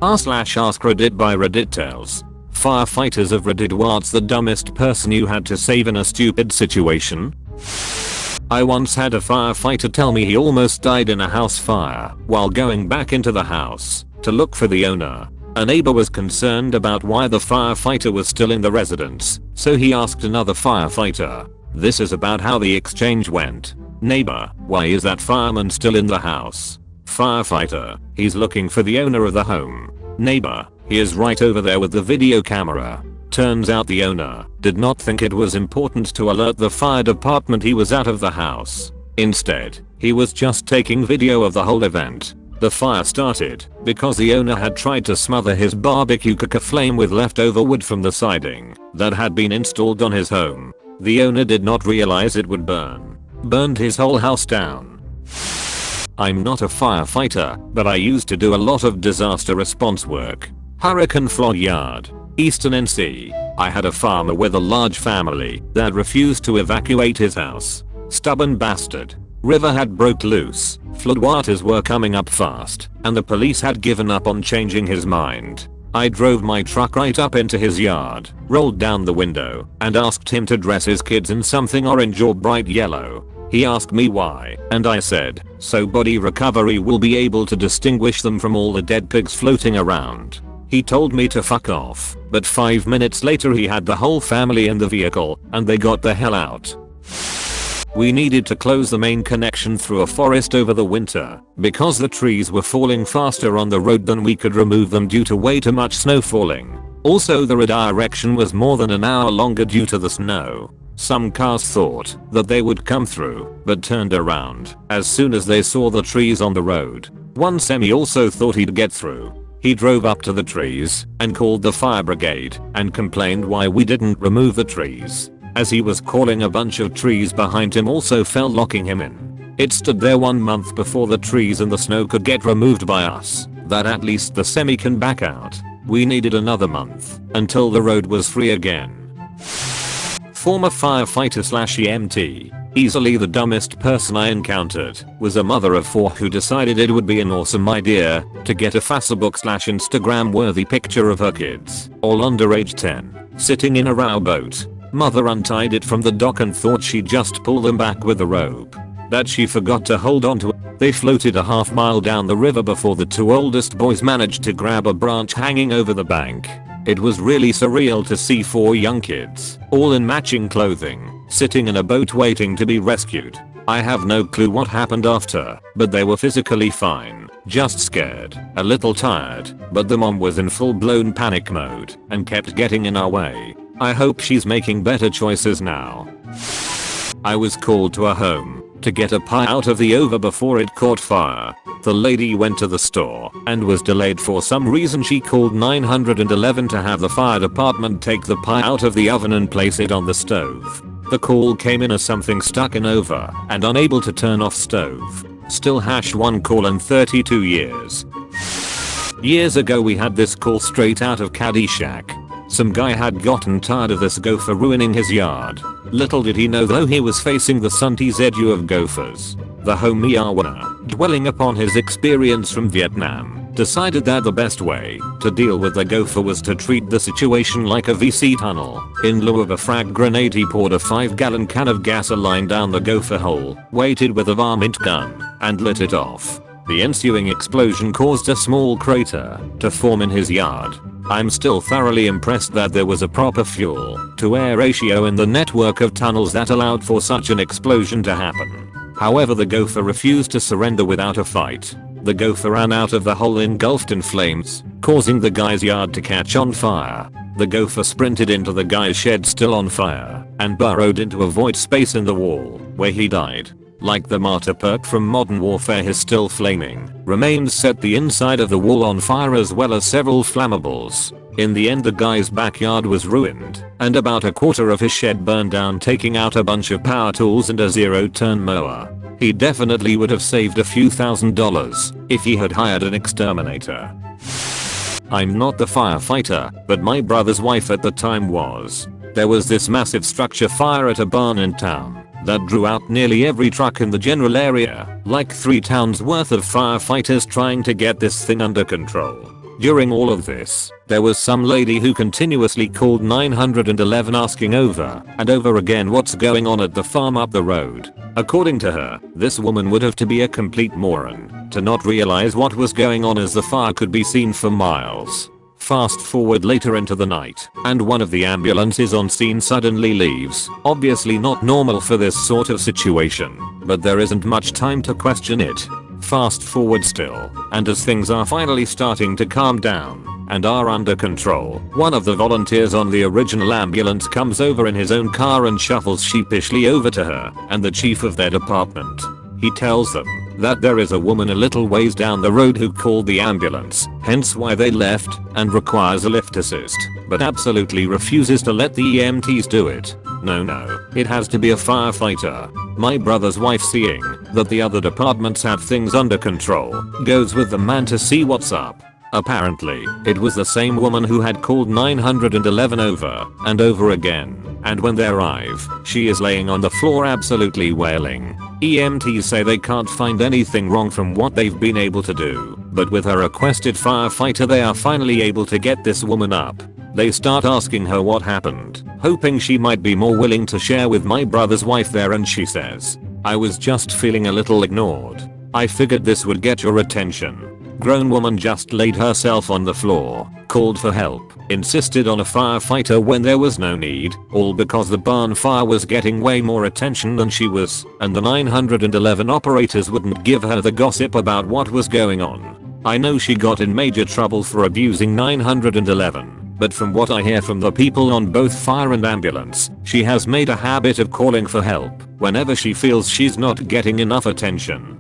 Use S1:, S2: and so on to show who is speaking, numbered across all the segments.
S1: r/AskReddit by Reddit tells. Firefighters of Reddit, what's the dumbest person you had to save in a stupid situation? I once had a firefighter tell me he almost died in a house fire while going back into the house to look for the owner. A neighbor was concerned about why the firefighter was still in the residence, so he asked another firefighter. This is about how the exchange went. Neighbor: why is that fireman still in the house? Firefighter: he's looking for the owner of the home. Neighbor: he is right over there with the video camera. Turns out the owner did not think it was important to alert the fire department he was out of the house. Instead, he was just taking video of the whole event. The fire started because the owner had tried to smother his barbecue cooker flame with leftover wood from the siding that had been installed on his home. The owner did not realize it would burned his whole house down. I'm not a firefighter, but I used to do a lot of disaster response work. Hurricane Flood Yard, Eastern NC. I had a farmer with a large family that refused to evacuate his house. Stubborn bastard. River had broke loose, floodwaters were coming up fast, and the police had given up on changing his mind. I drove my truck right up into his yard, rolled down the window, and asked him to dress his kids in something orange or bright yellow. He asked me why, and I said, so body recovery will be able to distinguish them from all the dead pigs floating around. He told me to fuck off, but 5 minutes later he had the whole family in the vehicle, and they got the hell out. We needed to close the main connection through a forest over the winter because the trees were falling faster on the road than we could remove them due to way too much snow falling. Also, the redirection was more than an hour longer due to the snow. Some cars thought that they would come through, but turned around as soon as they saw the trees on the road. One semi also thought he'd get through. He drove up to the trees and called the fire brigade and complained why we didn't remove the trees. As he was calling, a bunch of trees behind him also fell, locking him in. It stood there 1 month before the trees and the snow could get removed by us, that at least the semi can back out. We needed another month until the road was free again. Former firefighter/EMT. Easily the dumbest person I encountered was a mother of 4 who decided it would be an awesome idea to get a Facebook/Instagram worthy picture of her kids, all under age 10, sitting in a rowboat. Mother untied it from the dock and thought she'd just pull them back with a rope that she forgot to hold onto. They floated a half-mile down the river before the 2 oldest boys managed to grab a branch hanging over the bank. It was really surreal to see 4 young kids, all in matching clothing, sitting in a boat waiting to be rescued. I have no clue what happened after, but they were physically fine, just scared, a little tired, but the mom was in full-blown panic mode and kept getting in our way. I hope she's making better choices now. I was called to a home to get a pie out of the oven before it caught fire. The lady went to the store and was delayed for some reason. She called 911 to have the fire department take the pie out of the oven and place it on the stove. The call came in as something stuck in oven and unable to turn off stove. Still #1 call in 32 years. Years ago we had this call straight out of Caddyshack. Some guy had gotten tired of this gopher ruining his yard. Little did he know though he was facing the Sunti's edge of gophers. The homeowner, dwelling upon his experience from Vietnam, decided that the best way to deal with the gopher was to treat the situation like a VC tunnel. In lieu of a frag grenade, he poured a 5-gallon can of gasoline down the gopher hole, waited with a varmint gun, and lit it off. The ensuing explosion caused a small crater to form in his yard. I'm still thoroughly impressed that there was a proper fuel to air ratio in the network of tunnels that allowed for such an explosion to happen. However, the gopher refused to surrender without a fight. The gopher ran out of the hole engulfed in flames, causing the guy's yard to catch on fire. The gopher sprinted into the guy's shed still on fire and burrowed into a void space in the wall, where he died. Like the martyr perk from Modern Warfare, his still flaming remains set the inside of the wall on fire as well as several flammables. In the end, the guy's backyard was ruined and about a quarter of his shed burned down, taking out a bunch of power tools and a 0-turn mower. He definitely would have saved a few $1,000s if he had hired an exterminator. I'm not the firefighter, but my brother's wife at the time was. There was this massive structure fire at a barn in town that drew out nearly every truck in the general area, like 3 towns worth of firefighters trying to get this thing under control. During all of this, there was some lady who continuously called 911 asking over and over again what's going on at the farm up the road. According to her, this woman would have to be a complete moron to not realize what was going on, as the fire could be seen for miles. Fast forward later into the night, and one of the ambulances on scene suddenly leaves. Obviously not normal for this sort of situation, but there isn't much time to question it. Fast forward still, and as things are finally starting to calm down and are under control, one of the volunteers on the original ambulance comes over in his own car and shuffles sheepishly over to her and the chief of their department. He tells them that there is a woman a little ways down the road who called the ambulance, hence why they left, and requires a lift assist, but absolutely refuses to let the EMTs do it. No, it has to be a firefighter. My brother's wife, seeing that the other departments have things under control, goes with the man to see what's up. Apparently, it was the same woman who had called 911 over and over again, and when they arrive, she is laying on the floor absolutely wailing. EMTs say they can't find anything wrong from what they've been able to do, but with a requested firefighter they are finally able to get this woman up. They start asking her what happened, hoping she might be more willing to share with my brother's wife there, and she says, "I was just feeling a little ignored. I figured this would get your attention." Grown woman just laid herself on the floor, called for help, insisted on a firefighter when there was no need, all because the barn fire was getting way more attention than she was, and the 911 operators wouldn't give her the gossip about what was going on. I know she got in major trouble for abusing 911, but from what I hear from the people on both fire and ambulance, she has made a habit of calling for help whenever she feels she's not getting enough attention.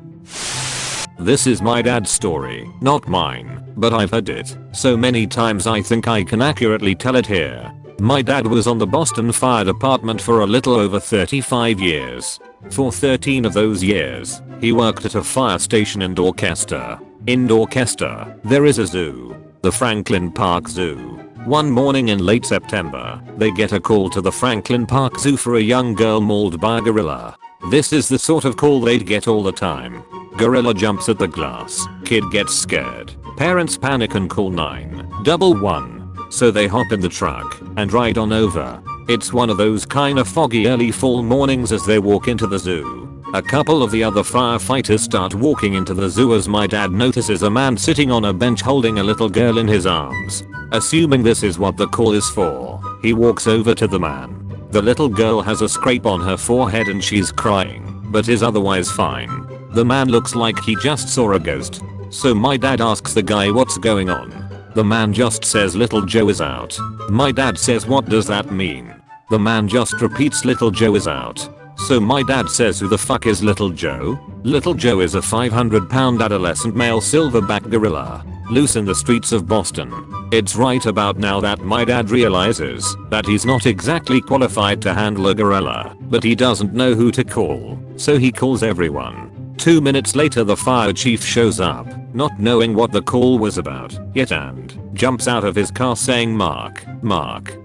S1: This is my dad's story, not mine, but I've heard it so many times I think I can accurately tell it here. My dad was on the Boston Fire Department for a little over 35 years. For 13 of those years, he worked at a fire station in Dorchester. In Dorchester, there is a zoo, the Franklin Park Zoo. One morning in late September, they get a call to the Franklin Park Zoo for a young girl mauled by a gorilla. This is the sort of call they'd get all the time. Gorilla jumps at the glass, kid gets scared, parents panic and call 911. So they hop in the truck and ride on over. It's one of those kinda foggy early fall mornings as they walk into the zoo. A couple of the other firefighters start walking into the zoo as my dad notices a man sitting on a bench holding a little girl in his arms. Assuming this is what the call is for, he walks over to the man. The little girl has a scrape on her forehead and she's crying, but is otherwise fine. The man looks like he just saw a ghost. So my dad asks the guy what's going on. The man just says little Joe is out. My dad says what does that mean? The man just repeats little Joe is out. So my dad says who the fuck is Little Joe? Little Joe is a 500-pound adolescent male silverback gorilla, loose in the streets of Boston. It's right about now that my dad realizes that he's not exactly qualified to handle a gorilla, but he doesn't know who to call, so he calls everyone. 2 minutes later the fire chief shows up, not knowing what the call was about yet, and jumps out of his car saying, Mark,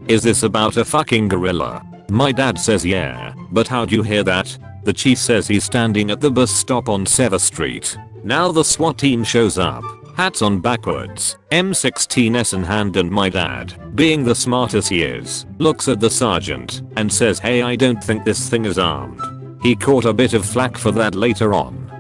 S1: is this about a fucking gorilla? My dad says yeah, but how'd you hear that? The chief says he's standing at the bus stop on 7th Street. Now the SWAT team shows up, hats on backwards, M16s in hand, and my dad, being the smart as he is, looks at the sergeant and says, hey, I don't think this thing is armed. He caught a bit of flack for that later on.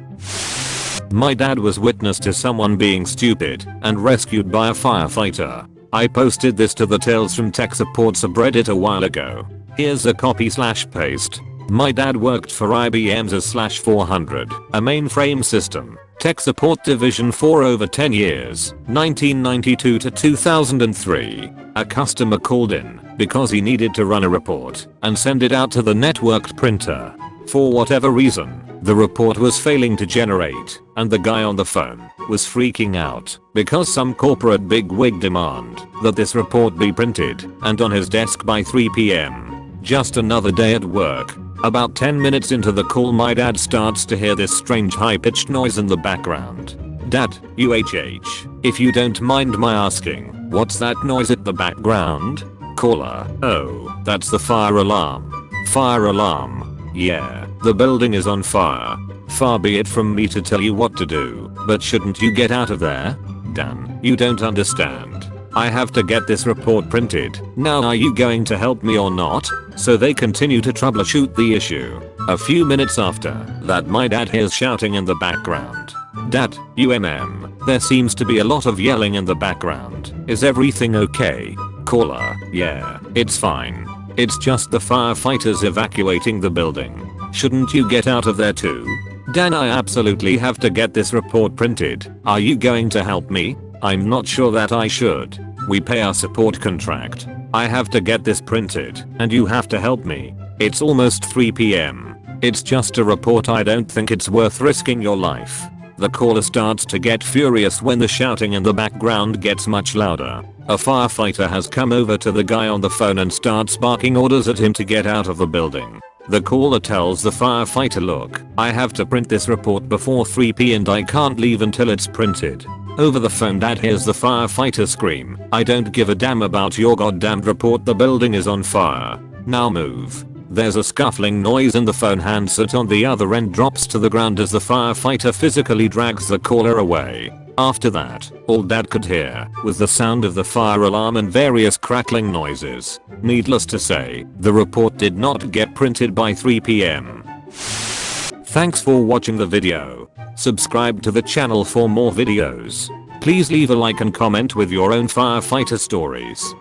S1: My dad was witness to someone being stupid and rescued by a firefighter. I posted this to the Tales from Tech Support subreddit a while ago. Here's a copy/paste. My dad worked for IBM's AS/400, a mainframe system, tech support division for over 10 years, 1992 to 2003. A customer called in because he needed to run a report and send it out to the networked printer. For whatever reason, the report was failing to generate, and the guy on the phone was freaking out because some corporate bigwig demand that this report be printed and on his desk by 3 p.m. Just another day at work. About 10 minutes into the call, my dad starts to hear this strange high-pitched noise in the background. Dad, if you don't mind my asking, what's that noise at the background? Caller, oh, that's the fire alarm. Fire alarm. Yeah, the building is on fire. Far be it from me to tell you what to do, but shouldn't you get out of there? Dan, you don't understand. I have to get this report printed. Now are you going to help me or not? So they continue to troubleshoot the issue. A few minutes after that, my dad hears shouting in the background. Dad, there seems to be a lot of yelling in the background. Is everything okay? Caller, yeah, it's fine. It's just the firefighters evacuating the building. Shouldn't you get out of there too? Dan, I absolutely have to get this report printed. Are you going to help me? I'm not sure that I should. We pay our support contract. I have to get this printed and you have to help me. It's almost 3 PM. It's just a report. I don't think it's worth risking your life. The caller starts to get furious when the shouting in the background gets much louder. A firefighter has come over to the guy on the phone and starts barking orders at him to get out of the building. The caller tells the firefighter, look, I have to print this report before 3 PM and I can't leave until it's printed. Over the phone, Dad hears the firefighter scream, I don't give a damn about your goddamn report, the building is on fire. Now move. There's a scuffling noise and the phone handset on the other end drops to the ground as the firefighter physically drags the caller away. After that, all Dad could hear was the sound of the fire alarm and various crackling noises. Needless to say, the report did not get printed by 3 PM. Thanks for watching the video. Subscribe to the channel for more videos. Please leave a like and comment with your own firefighter stories.